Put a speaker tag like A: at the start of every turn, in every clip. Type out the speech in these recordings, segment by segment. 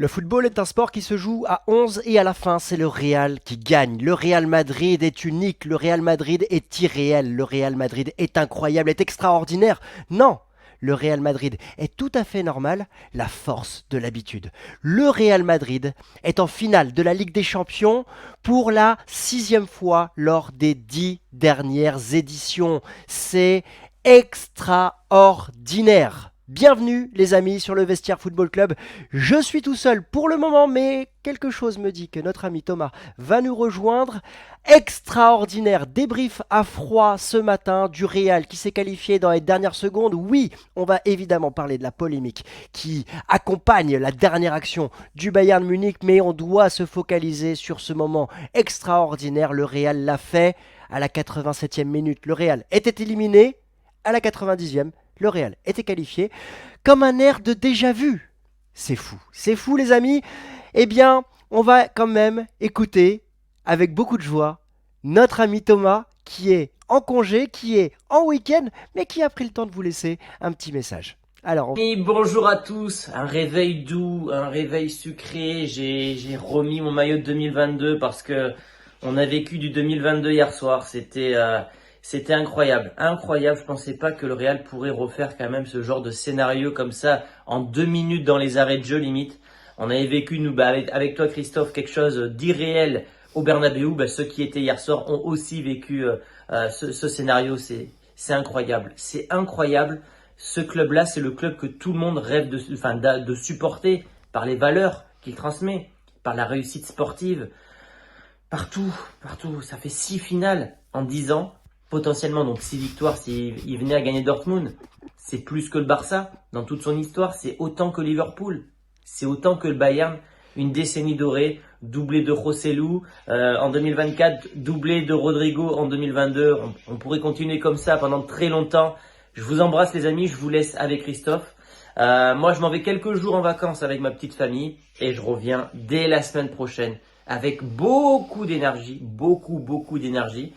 A: Le football est un sport qui se joue à 11 et à la fin, c'est le Real qui gagne. Le Real Madrid est unique, le Real Madrid est irréel, le Real Madrid est incroyable, est extraordinaire. Non, le Real Madrid est tout à fait normal, la force de l'habitude. Le Real Madrid est en finale de la Ligue des Champions pour la 6e fois lors des 10 dernières éditions. C'est extraordinaire. Bienvenue les amis sur le Vestiaire Football Club. Je suis tout seul pour le moment, mais quelque chose me dit que notre ami Thomas va nous rejoindre. Extraordinaire débrief à froid ce matin du Real qui s'est qualifié dans les dernières secondes. Oui, on va évidemment parler de la polémique qui accompagne la dernière action du Bayern Munich, mais on doit se focaliser sur ce moment extraordinaire. Le Real l'a fait à la 87e minute. Le Real était éliminé à la 90e. Le Real était qualifié comme un air de déjà-vu. C'est fou les amis. Eh bien, on va quand même écouter avec beaucoup de joie notre ami Thomas qui est en congé, qui est en week-end, mais qui a pris le temps de vous laisser un petit message. Alors,
B: Et bonjour à tous, un réveil doux, un réveil sucré. J'ai remis mon maillot de 2022 parce que on a vécu du 2022 hier soir. C'était incroyable, incroyable. Je pensais pas que le Real pourrait refaire quand même ce genre de scénario comme ça en 2 minutes dans les arrêts de jeu limite. On avait vécu nous avec toi Christophe quelque chose d'irréel au Bernabéu. Ceux qui étaient hier soir ont aussi vécu ce scénario. C'est incroyable, c'est incroyable. Ce club-là, c'est le club que tout le monde rêve de supporter par les valeurs qu'il transmet, par la réussite sportive, partout, partout. Ça fait 6 finales en 10 ans, potentiellement donc 6 victoires s'il venait à gagner Dortmund. C'est plus que le Barça dans toute son histoire, c'est autant que Liverpool, c'est autant que le Bayern. Une décennie dorée, doublé de Joselu en 2024, doublé de Rodrigo en 2022. On pourrait continuer comme ça pendant très longtemps. Je vous embrasse les amis, je vous laisse avec Christophe. Moi je m'en vais quelques jours en vacances avec ma petite famille et je reviens dès la semaine prochaine avec beaucoup d'énergie, beaucoup d'énergie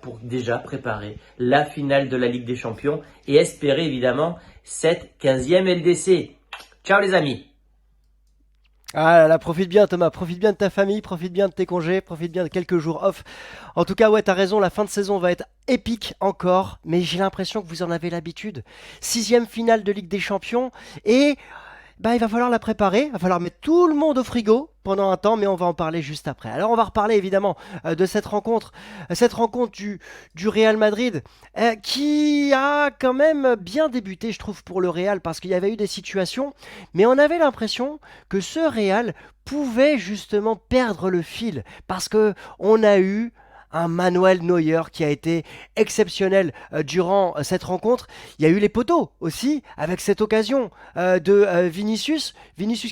B: pour déjà préparer la finale de la Ligue des Champions et espérer évidemment cette 15e LDC. Ciao les amis.
A: ah là là, profite bien Thomas, profite bien de ta famille, profite bien de tes congés, profite bien de quelques jours off. En tout cas, ouais, t'as raison, la fin de saison va être épique encore, mais j'ai l'impression que vous en avez l'habitude. 6e finale de Ligue des Champions, et il va falloir la préparer, il va falloir mettre tout le monde au frigo pendant un temps, mais on va en parler juste après. Alors on va reparler évidemment de cette rencontre du Real Madrid, qui a quand même bien débuté, je trouve, pour le Real, parce qu'il y avait eu des situations, mais on avait l'impression que ce Real pouvait justement perdre le fil, parce que on a eu un Manuel Neuer qui a été exceptionnel durant cette rencontre. Il y a eu les poteaux aussi, avec cette occasion de Vinicius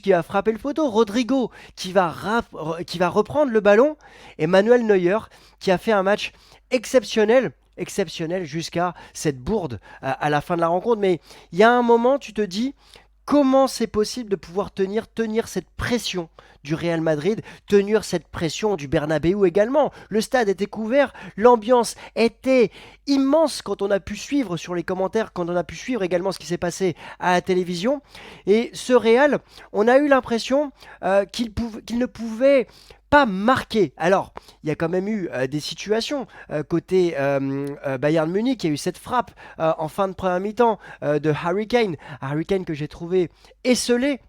A: qui va frapper le poteau, Rodrigo qui va reprendre le ballon, et Manuel Neuer qui a fait un match exceptionnel jusqu'à cette bourde à la fin de la rencontre. Mais il y a un moment, tu te dis, comment c'est possible de pouvoir tenir cette pression du Real Madrid, tenir cette pression du Bernabéu également. Le stade était couvert, l'ambiance était immense quand on a pu suivre sur les commentaires, quand on a pu suivre également ce qui s'est passé à la télévision. Et ce Real, on a eu l'impression qu'il ne pouvait pas marquer. Alors, il y a quand même eu des situations côté Bayern Munich. Il y a eu cette frappe en fin de première mi-temps de Harry Kane. Harry Kane que j'ai trouvé esselé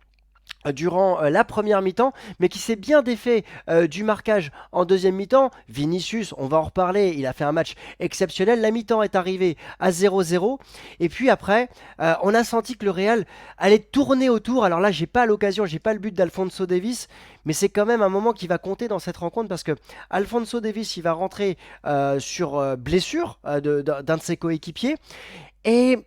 A: durant la première mi-temps, mais qui s'est bien défait du marquage en deuxième mi-temps. Vinicius, on va en reparler, il a fait un match exceptionnel. La mi-temps est arrivée à 0-0. Et puis après, on a senti que le Real allait tourner autour. Alors là, j'ai pas l'occasion, j'ai pas le but d'Alphonso Davies, mais c'est quand même un moment qui va compter dans cette rencontre parce que Alphonso Davies, il va rentrer sur blessure d'un de ses coéquipiers. Et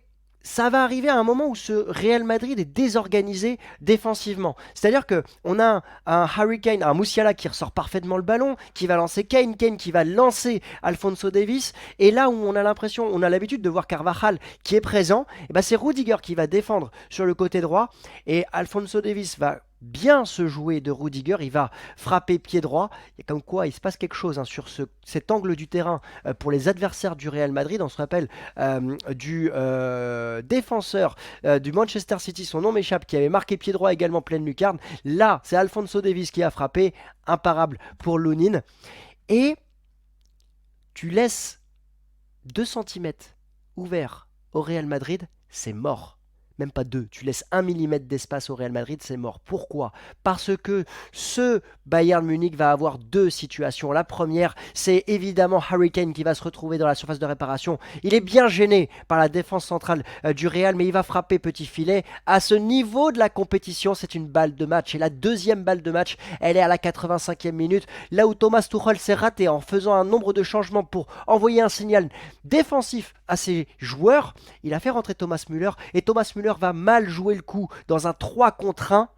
A: ça va arriver à un moment où ce Real Madrid est désorganisé défensivement. C'est-à-dire que on a un Harry Kane, un Musiala qui ressort parfaitement le ballon, qui va lancer Kane qui va lancer Alphonso Davies. Et là où on a l'impression, on a l'habitude de voir Carvajal qui est présent, et c'est Rudiger qui va défendre sur le côté droit. Et Alphonso Davies va bien se jouer de Rudiger, il va frapper pied droit, et comme quoi il se passe quelque chose sur cet angle du terrain pour les adversaires du Real Madrid. On se rappelle du défenseur du Manchester City, son nom m'échappe, qui avait marqué pied droit également pleine lucarne. Là, c'est Alphonso Davies qui a frappé, imparable pour Lunin. Et tu laisses 2 centimètres ouverts au Real Madrid, c'est mort. Même pas 2, tu laisses 1 millimètre d'espace au Real Madrid, c'est mort. Pourquoi? Parce que ce Bayern Munich va avoir 2 situations. La première, c'est évidemment Harry Kane qui va se retrouver dans la surface de réparation. Il est bien gêné par la défense centrale du Real, mais il va frapper petit filet. À ce niveau de la compétition, c'est une balle de match. Et la deuxième balle de match, elle est à la 85e minute, là où Thomas Tuchel s'est raté en faisant un nombre de changements pour envoyer un signal défensif à ses joueurs. Il a fait rentrer Thomas Müller, et Thomas Müller va mal jouer le coup dans un 3 contre 1,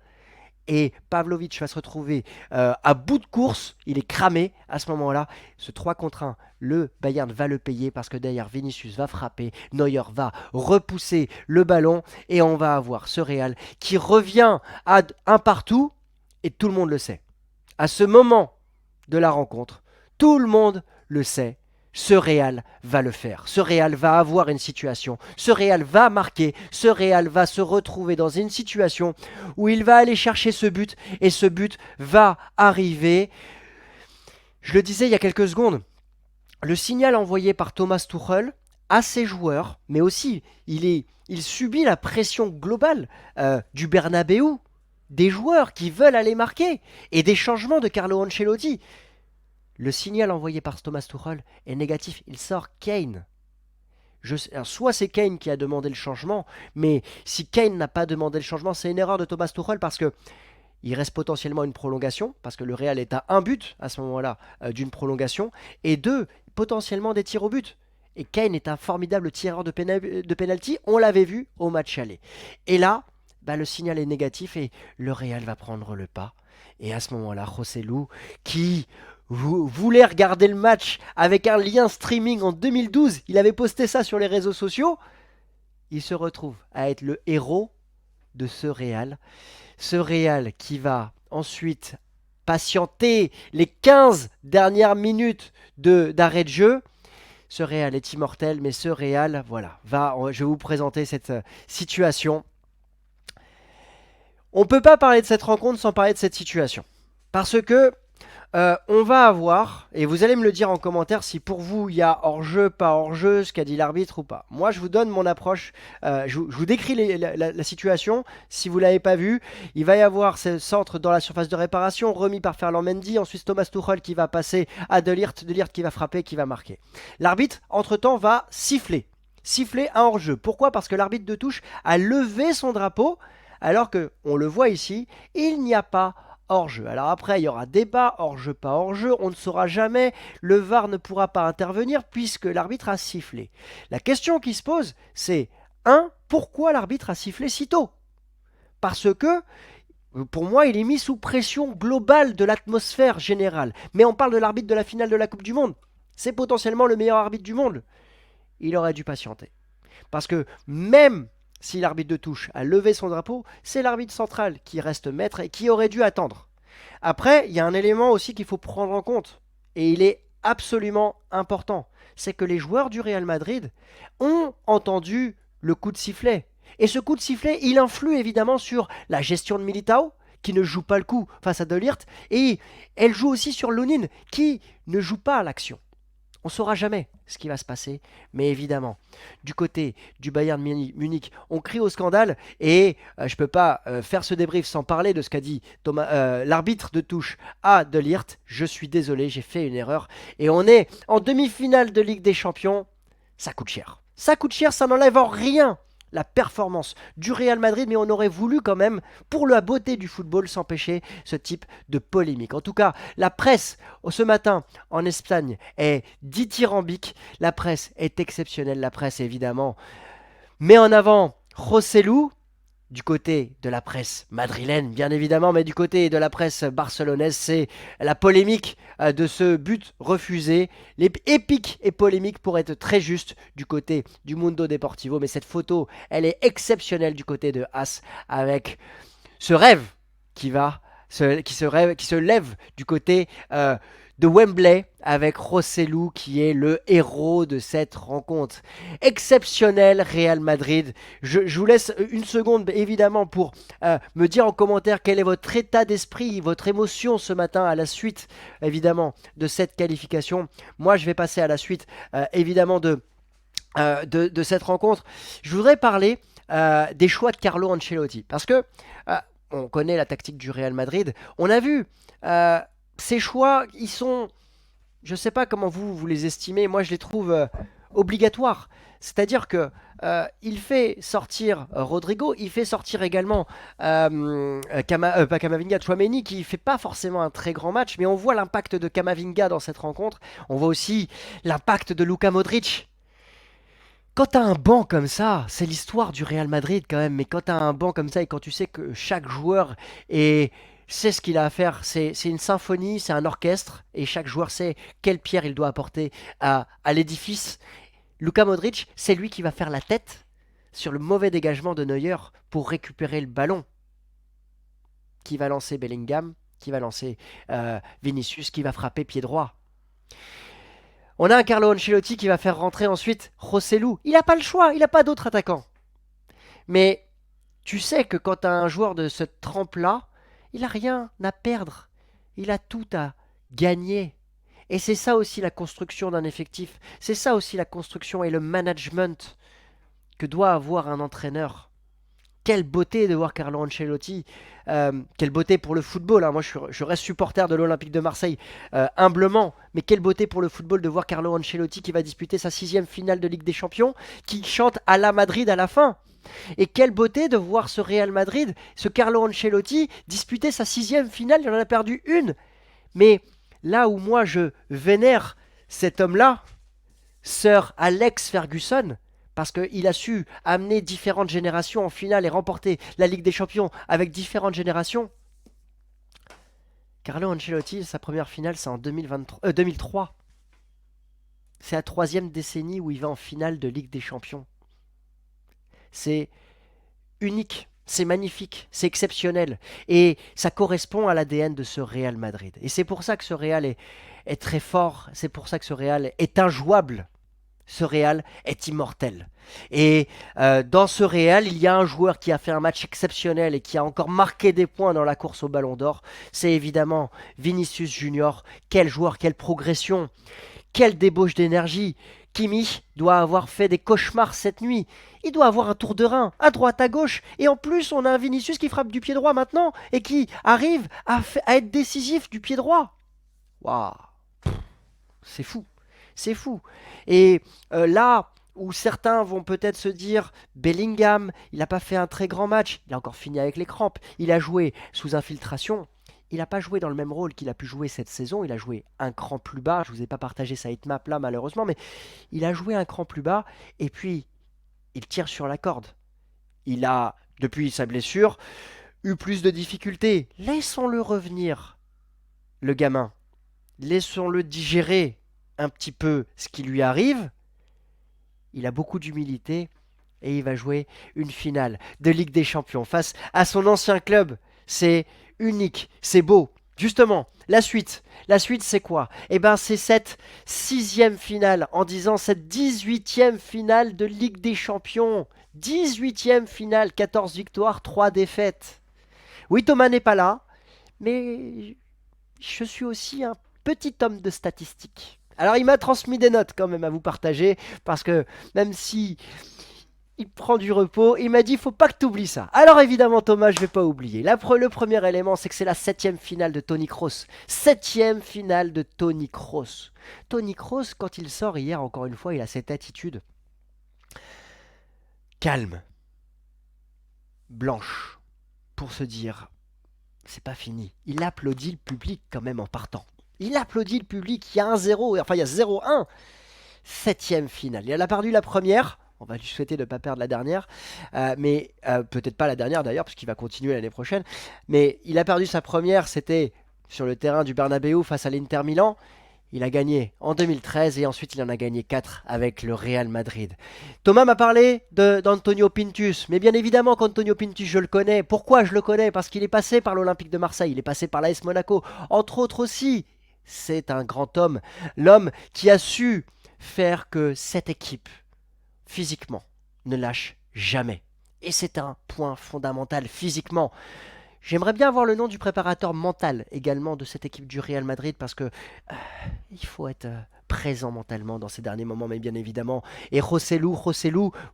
A: et Pavlovic va se retrouver à bout de course, il est cramé à ce moment-là. Ce 3 contre 1, le Bayern va le payer parce que derrière Vinicius va frapper, Neuer va repousser le ballon, et on va avoir ce Real qui revient à un partout, et tout le monde le sait. À ce moment de la rencontre, tout le monde le sait. Ce Real va le faire. Ce Real va avoir une situation. Ce Real va marquer. Ce Real va se retrouver dans une situation où il va aller chercher ce but. Et ce but va arriver. Je le disais il y a quelques secondes. Le signal envoyé par Thomas Tuchel à ses joueurs, mais aussi il subit la pression globale du Bernabeu, des joueurs qui veulent aller marquer, et des changements de Carlo Ancelotti. Le signal envoyé par Thomas Tuchel est négatif, il sort Kane. Alors, soit c'est Kane qui a demandé le changement, mais si Kane n'a pas demandé le changement, c'est une erreur de Thomas Tuchel parce que il reste potentiellement une prolongation, parce que le Real est à un but à ce moment-là d'une prolongation, et 2, potentiellement des tirs au but. Et Kane est un formidable tireur de penalty, on l'avait vu au match aller. Et là, le signal est négatif et le Real va prendre le pas. Et à ce moment-là, Joselu, qui voulait regarder le match avec un lien streaming en 2012, il avait posté ça sur les réseaux sociaux, il se retrouve à être le héros de ce Real. Ce Real qui va ensuite patienter les 15 dernières minutes d'arrêt de jeu. Ce Real est immortel, mais ce Real, voilà, je vais vous présenter cette situation. On ne peut pas parler de cette rencontre sans parler de cette situation. Parce que on va avoir, et vous allez me le dire en commentaire si pour vous il y a hors-jeu, pas hors-jeu, ce qu'a dit l'arbitre ou pas. Moi je vous donne mon approche, je vous décris la situation. Si vous ne l'avez pas vu, il va y avoir ce centre dans la surface de réparation, remis par Ferland Mendy, ensuite Thomas Tuchel qui va passer à De Ligt qui va frapper, qui va marquer. L'arbitre, entre-temps, va siffler un hors-jeu. Pourquoi? Parce que l'arbitre de touche a levé son drapeau, alors que, on le voit ici, il n'y a pas hors-jeu. Alors après, il y aura débat, hors-jeu, pas hors-jeu, on ne saura jamais, le VAR ne pourra pas intervenir puisque l'arbitre a sifflé. La question qui se pose, c'est 1. Pourquoi l'arbitre a sifflé si tôt? Parce que, pour moi, il est mis sous pression globale de l'atmosphère générale. Mais on parle de l'arbitre de la finale de la Coupe du Monde. C'est potentiellement le meilleur arbitre du monde. Il aurait dû patienter. Parce que même si l'arbitre de touche a levé son drapeau, c'est l'arbitre central qui reste maître et qui aurait dû attendre. Après, il y a un élément aussi qu'il faut prendre en compte, et il est absolument important, c'est que les joueurs du Real Madrid ont entendu le coup de sifflet. Et ce coup de sifflet, il influe évidemment sur la gestion de Militao, qui ne joue pas le coup face à De Ligt, et elle joue aussi sur Lunin, qui ne joue pas l'action. On ne saura jamais ce qui va se passer, mais évidemment, du côté du Bayern Munich, on crie au scandale, et je ne peux pas faire ce débrief sans parler de ce qu'a dit l'arbitre de touche à De Ligt. Je suis désolé, j'ai fait une erreur, et on est en demi-finale de Ligue des Champions. Ça coûte cher. Ça coûte cher, ça n'enlève en rien la performance du Real Madrid, mais on aurait voulu quand même, pour la beauté du football, s'empêcher ce type de polémique. En tout cas, la presse, ce matin, en Espagne, est dithyrambique. La presse est exceptionnelle. La presse, évidemment, met en avant Joselu, du côté de la presse madrilène, bien évidemment, mais du côté de la presse barcelonaise, c'est la polémique de ce but refusé. Épique et polémique pour être très juste du côté du Mundo Deportivo. Mais cette photo, elle est exceptionnelle du côté de As avec ce rêve qui se lève du côté de Wembley avec Rossellou qui est le héros de cette rencontre. Exceptionnel Real Madrid. Je vous laisse une seconde évidemment pour me dire en commentaire quel est votre état d'esprit, votre émotion ce matin à la suite évidemment de cette qualification. Moi je vais passer à la suite évidemment de cette rencontre. Je voudrais parler des choix de Carlo Ancelotti parce que on connaît la tactique du Real Madrid. On a vu ces choix, ils sont, je ne sais pas comment vous les estimez, moi je les trouve obligatoires. C'est-à-dire que il fait sortir Rodrigo, il fait sortir également pas Camavinga, Tchouaméni qui fait pas forcément un très grand match, mais on voit l'impact de Camavinga dans cette rencontre. On voit aussi l'impact de Luka Modric. Quand t'as un banc comme ça, c'est l'histoire du Real Madrid quand même, mais quand t'as un banc comme ça et quand tu sais que chaque joueur sait ce qu'il a à faire, c'est une symphonie, c'est un orchestre, et chaque joueur sait quelle pierre il doit apporter à l'édifice. Luka Modric, c'est lui qui va faire la tête sur le mauvais dégagement de Neuer pour récupérer le ballon, qui va lancer Bellingham, qui va lancer Vinicius, qui va frapper pied droit. On a un Carlo Ancelotti qui va faire rentrer ensuite Rossellou. Il n'a pas le choix, il n'a pas d'autre attaquant. Mais tu sais que quand tu as un joueur de cette trempe-là, il n'a rien à perdre. Il a tout à gagner. Et c'est ça aussi la construction d'un effectif. C'est ça aussi la construction et le management que doit avoir un entraîneur. Quelle beauté de voir Carlo Ancelotti. Quelle beauté pour le football, hein. Moi, je reste supporter de l'Olympique de Marseille, humblement. Mais quelle beauté pour le football de voir Carlo Ancelotti qui va disputer sa 6e finale de Ligue des Champions, qui chante à la Madrid à la fin. Et quelle beauté de voir ce Real Madrid, ce Carlo Ancelotti, disputer sa 6e finale. Il en a perdu une. Mais là où moi je vénère cet homme-là, Sir Alex Ferguson, parce qu'il a su amener différentes générations en finale et remporter la Ligue des Champions avec différentes générations. Carlo Ancelotti, sa première finale, c'est en 2003. C'est la 3e décennie où il va en finale de Ligue des Champions. C'est unique, c'est magnifique, c'est exceptionnel. Et ça correspond à l'ADN de ce Real Madrid. Et c'est pour ça que ce Real est très fort, c'est pour ça que ce Real est injouable. Ce Real est immortel. Et dans ce Real, il y a un joueur qui a fait un match exceptionnel et qui a encore marqué des points dans la course au Ballon d'Or. C'est évidemment Vinicius Junior. Quel joueur, quelle progression, quelle débauche d'énergie. Kimi doit avoir fait des cauchemars cette nuit. Il doit avoir un tour de rein, à droite, à gauche. Et en plus, on a un Vinicius qui frappe du pied droit maintenant et qui arrive à être décisif du pied droit. Waouh, c'est fou. C'est fou. Et là où certains vont peut-être se dire Bellingham, il n'a pas fait un très grand match, il a encore fini avec les crampes, il a joué sous infiltration, il n'a pas joué dans le même rôle qu'il a pu jouer cette saison, il a joué un cran plus bas, je ne vous ai pas partagé sa hitmap là malheureusement, mais il a joué un cran plus bas et puis il tire sur la corde. Il a, depuis sa blessure, eu plus de difficultés. Laissons-le revenir, le gamin. Laissons-le digérer un petit peu ce qui lui arrive. Il a beaucoup d'humilité et il va jouer une finale de Ligue des Champions face à son ancien club. C'est unique, c'est beau. Justement, la suite c'est quoi? Eh bien c'est cette 6e finale, en disant cette 18e finale de Ligue des Champions. 18e finale, 14 victoires, 3 défaites. Oui, Thomas n'est pas là, mais je suis aussi un petit homme de statistiques. Alors il m'a transmis des notes quand même à vous partager, parce que même si il prend du repos, il m'a dit faut pas que tu oublies ça. Alors évidemment Thomas, je vais pas oublier. Le premier élément, c'est que c'est la 7e finale de Toni Kroos. 7e finale de Toni Kroos. Toni Kroos, quand il sort hier, encore une fois, il a cette attitude calme, blanche, pour se dire c'est pas fini. Il applaudit le public quand même en partant. Il applaudit le public, il y a 1-0, enfin il y a 0-1. 7e finale. Il a perdu la première, on va lui souhaiter de ne pas perdre la dernière, mais peut-être pas la dernière d'ailleurs, parce qu'il va continuer l'année prochaine. Mais il a perdu sa première, c'était sur le terrain du Bernabéu face à l'Inter Milan. Il a gagné en 2013 et ensuite il en a gagné 4 avec le Real Madrid. Thomas m'a parlé d'Antonio Pintus, mais bien évidemment qu'Antonio Pintus je le connais. Pourquoi je le connais? Parce qu'il est passé par l'Olympique de Marseille, il est passé par l'AS Monaco, entre autres aussi. C'est un grand homme, l'homme qui a su faire que cette équipe, physiquement, ne lâche jamais. Et c'est un point fondamental physiquement. J'aimerais bien avoir le nom du préparateur mental également de cette équipe du Real Madrid parce que il faut être présent mentalement dans ces derniers moments, mais bien évidemment. Et Rossellou,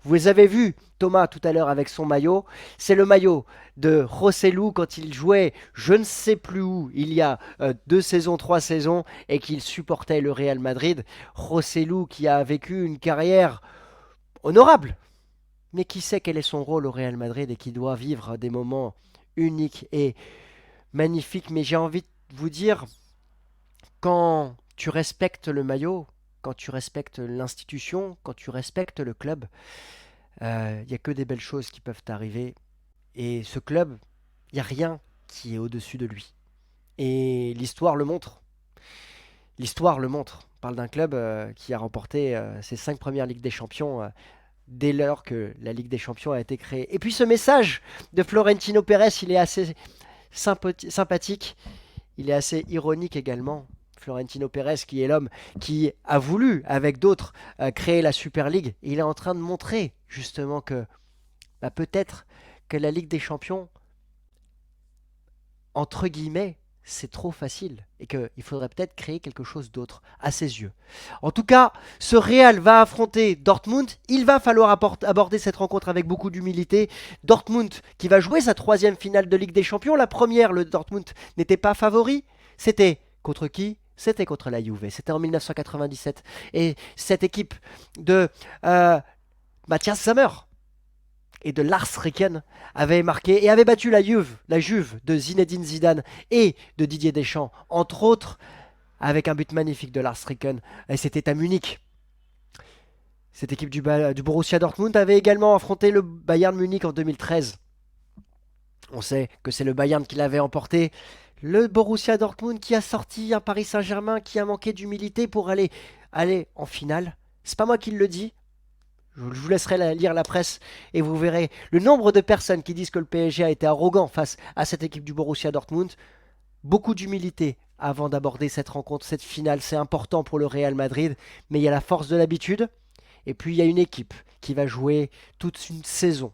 A: vous les avez vus, Thomas, tout à l'heure avec son maillot. C'est le maillot de Rossellou quand il jouait je ne sais plus où, il y a 2 saisons, 3 saisons, et qu'il supportait le Real Madrid. Rossellou qui a vécu une carrière honorable, mais qui sait quel est son rôle au Real Madrid et qui doit vivre des moments uniques et magnifiques. Mais j'ai envie de vous dire, quand tu respectes le maillot, quand tu respectes l'institution, quand tu respectes le club, il n'y a que des belles choses qui peuvent t'arriver. Et ce club, il n'y a rien qui est au-dessus de lui. Et l'histoire le montre. L'histoire le montre. On parle d'un club qui a remporté ses 5 premières Ligues des Champions dès lors que la Ligue des Champions a été créée. Et puis ce message de Florentino Pérez, il est assez sympathique, il est assez ironique également. Florentino Pérez, qui est l'homme qui a voulu, avec d'autres, créer la Super League, il est en train de montrer justement que peut-être que la Ligue des Champions, entre guillemets, c'est trop facile et qu'il faudrait peut-être créer quelque chose d'autre à ses yeux. En tout cas, ce Real va affronter Dortmund. Il va falloir aborder cette rencontre avec beaucoup d'humilité. Dortmund qui va jouer sa 3e finale de Ligue des Champions. La première, le Dortmund n'était pas favori. C'était contre qui? C'était contre la Juve. C'était en 1997. Et cette équipe de Matthias Sammer et de Lars Ricken avait marqué et avait battu la Juve de Zinedine Zidane et de Didier Deschamps, entre autres, avec un but magnifique de Lars Ricken. Et c'était à Munich. Cette équipe du Borussia Dortmund avait également affronté le Bayern Munich en 2013. On sait que c'est le Bayern qui l'avait emporté. Le Borussia Dortmund qui a sorti un Paris Saint-Germain qui a manqué d'humilité pour aller en finale. C'est pas moi qui le dis. Je vous laisserai lire la presse et vous verrez le nombre de personnes qui disent que le PSG a été arrogant face à cette équipe du Borussia Dortmund. Beaucoup d'humilité avant d'aborder cette rencontre, cette finale. C'est important pour le Real Madrid, mais il y a la force de l'habitude. Et puis il y a une équipe qui va jouer toute une saison.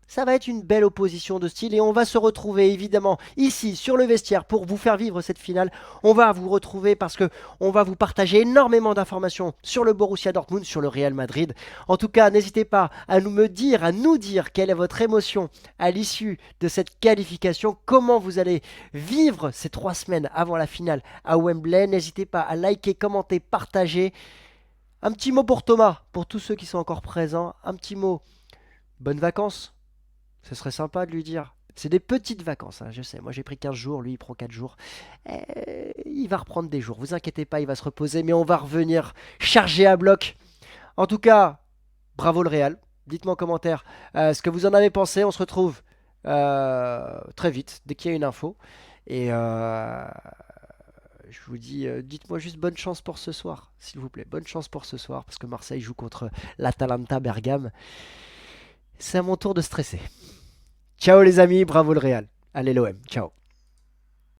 A: Ça va être une belle opposition de style et on va se retrouver évidemment ici sur le vestiaire pour vous faire vivre cette finale. On va vous retrouver parce que on va vous partager énormément d'informations sur le Borussia Dortmund, sur le Real Madrid. En tout cas, n'hésitez pas à nous dire quelle est votre émotion à l'issue de cette qualification, comment vous allez vivre ces 3 semaines avant la finale à Wembley. N'hésitez pas à liker, commenter, partager. Un petit mot pour Thomas, pour tous ceux qui sont encore présents. Un petit mot. Bonnes vacances. Ce serait sympa de lui dire. C'est des petites vacances, hein, je sais. Moi, j'ai pris 15 jours, lui, il prend 4 jours. Il va reprendre des jours. Vous inquiétez pas, il va se reposer, mais on va revenir chargé à bloc. En tout cas, bravo le Real. Dites-moi en commentaire ce que vous en avez pensé. On se retrouve très vite, dès qu'il y a une info. Et je vous dis, dites-moi juste bonne chance pour ce soir, s'il vous plaît. Bonne chance pour ce soir, parce que Marseille joue contre l'Atalanta Bergame. C'est à mon tour de stresser. Ciao les amis, bravo le Real. Allez l'OM, ciao.